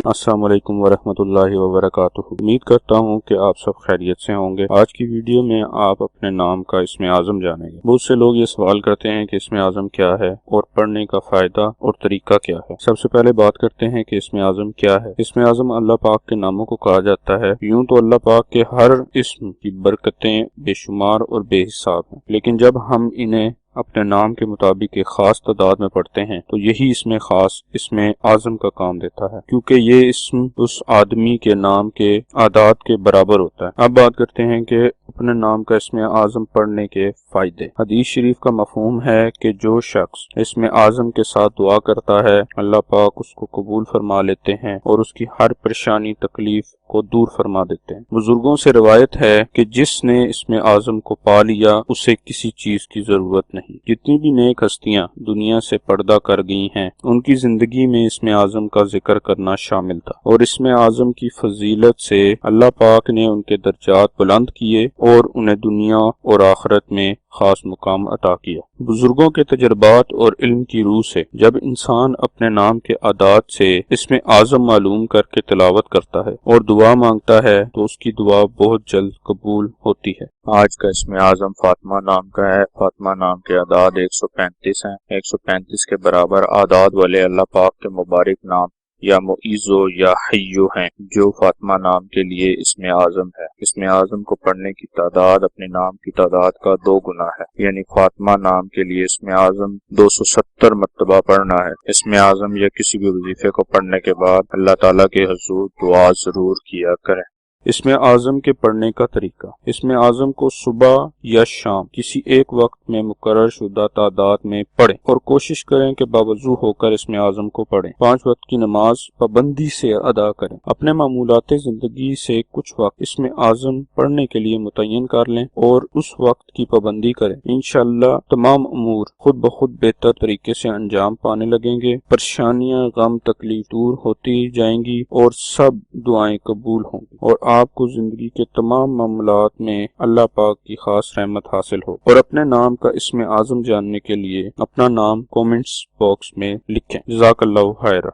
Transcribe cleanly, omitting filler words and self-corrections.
السلام علیکم ورحمۃ اللہ وبرکاتہ۔ امید کرتا ہوں کہ آپ سب خیریت سے ہوں گے۔ آج کی ویڈیو میں آپ اپنے نام کا اسم اعظم جانیں گے۔ بہت سے لوگ یہ سوال کرتے ہیں کہ اسم اعظم کیا ہے اور پڑھنے کا فائدہ اور طریقہ کیا ہے۔ سب سے پہلے بات کرتے ہیں کہ اسم اعظم کیا ہے۔ اسم اعظم اللہ پاک کے ناموں کو کہا جاتا ہے۔ یوں تو اللہ پاک کے ہر اسم کی برکتیں بے شمار اور بے حساب ہیں، لیکن جب ہم انہیں اپنے نام کے مطابق ایک خاص تعداد میں پڑھتے ہیں تو یہی اسم خاص اسم اعظم کا کام دیتا ہے، کیونکہ یہ اسم اس آدمی کے نام کے اعداد کے برابر ہوتا ہے۔ اب بات کرتے ہیں کہ اپنے نام کا اسم اعظم پڑھنے کے فائدے۔ حدیث شریف کا مفہوم ہے کہ جو شخص اسم اعظم کے ساتھ دعا کرتا ہے، اللہ پاک اس کو قبول فرما لیتے ہیں اور اس کی ہر پریشانی تکلیف کو دور فرما دیتے ہیں۔ بزرگوں سے روایت ہے کہ جس نے اسم اعظم کو پا لیا اسے کسی چیز کی ضرورت نہیں۔ جتنی بھی نیک ہستیاں دنیا سے پردہ کر گئی ہیں، ان کی زندگی میں اسم اعظم کا ذکر کرنا شامل تھا، اور اسم اعظم کی فضیلت سے اللہ پاک نے ان کے درجات بلند کیے اور انہیں دنیا اور آخرت میں خاص مقام عطا کیا۔ بزرگوں کے تجربات اور علم کی روح سے جب انسان اپنے نام کے اعداد سے اسم اعظم معلوم کر کے تلاوت کرتا ہے اور دعا مانگتا ہے تو اس کی دعا بہت جلد قبول ہوتی ہے۔ آج کا اسم اعظم فاطمہ نام کا ہے۔ فاطمہ نام کے اعداد 135 ہیں۔ 135 کے برابر اعداد والے اللہ پاک کے مبارک نام یا معیزو یا حیو ہیں، جو فاطمہ نام کے لیے اسم اعظم ہے۔ اسم اعظم کو پڑھنے کی تعداد اپنے نام کی تعداد کا 2 گنا ہے، یعنی فاطمہ نام کے لیے اسم اعظم 270 مرتبہ پڑھنا ہے۔ اسم اعظم یا کسی بھی وظیفے کو پڑھنے کے بعد اللہ تعالیٰ کے حضور دعا ضرور کیا کریں۔ اسم اعظم کے پڑھنے کا طریقہ۔ اسم اعظم کو صبح یا شام کسی ایک وقت میں مقرر شدہ تعداد میں پڑھیں اور کوشش کریں کہ باوضو ہو کر اسم اعظم کو پڑھیں۔ 5 وقت کی نماز پابندی سے ادا کریں۔ اپنے معمولات زندگی سے کچھ وقت اسم اعظم پڑھنے کے لیے متعین کر لیں اور اس وقت کی پابندی کریں۔ انشاءاللہ تمام امور خود بخود بہتر طریقے سے انجام پانے لگیں گے، پریشانیاں غم تکلیف دور ہوتی جائیں گی اور سب دعائیں قبول ہوں گی، اور آپ کو زندگی کے تمام معاملات میں اللہ پاک کی خاص رحمت حاصل ہو۔ اور اپنے نام کا اسم اعظم جاننے کے لیے اپنا نام کومنٹس باکس میں لکھیں۔ جزاک اللہ خیر۔